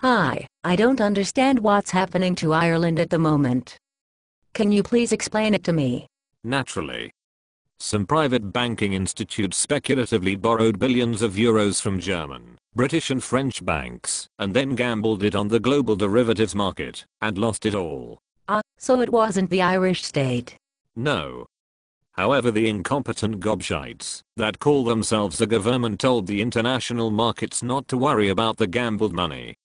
Hi, I don't understand what's happening to Ireland at the moment. Can you please explain it to me? Naturally. Some private banking institutes speculatively borrowed billions of euros from German, British and French banks, and then gambled it on the global derivatives market, and lost it all. So it wasn't the Irish state. No. However, the incompetent gobshites that call themselves the government told the international markets not to worry about the gambled money.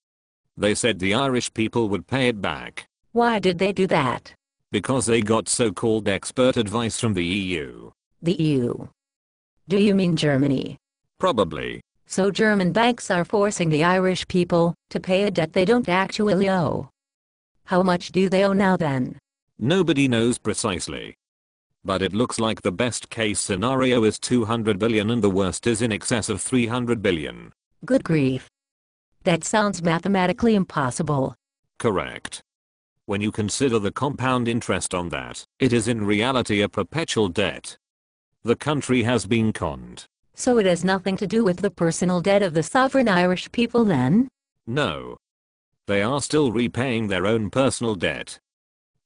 They said the Irish people would pay it back. Why did they do that? Because they got so-called expert advice from the EU. The EU. Do you mean Germany? Probably. So German banks are forcing the Irish people to pay a debt they don't actually owe. How much do they owe now then? Nobody knows precisely. But it looks like the best case scenario is 200 billion and the worst is in excess of 300 billion. Good grief. That sounds mathematically impossible. Correct. When you consider the compound interest on that, it is in reality a perpetual debt. The country has been conned. So it has nothing to do with the personal debt of the sovereign Irish people then? No. They are still repaying their own personal debt.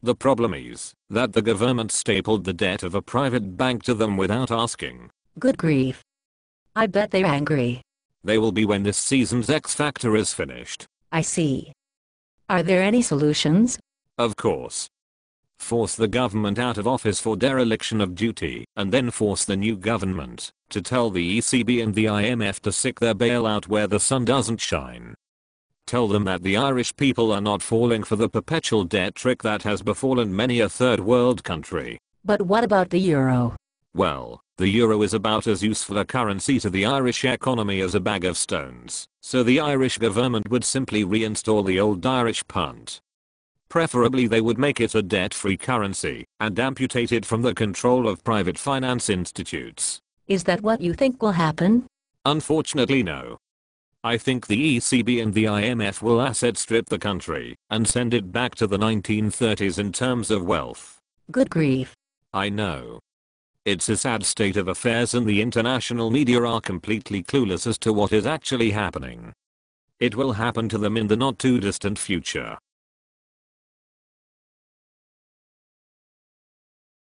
The problem is that the government stapled the debt of a private bank to them without asking. Good grief. I bet they're angry. They will be when this season's X Factor is finished. I see. Are there any solutions? Of course. Force the government out of office for dereliction of duty, and then force the new government to tell the ECB and the IMF to stick their bailout where the sun doesn't shine. Tell them that the Irish people are not falling for the perpetual debt trick that has befallen many a third world country. But what about the euro? Well, the euro is about as useful a currency to the Irish economy as a bag of stones, so the Irish government would simply reinstall the old Irish punt. Preferably they would make it a debt-free currency and amputate it from the control of private finance institutes. Is that what you think will happen? Unfortunately no. I think the ECB and the IMF will asset strip the country and send it back to the 1930s in terms of wealth. Good grief. I know. It's a sad state of affairs and the international media are completely clueless as to what is actually happening. It will happen to them in the not too distant future.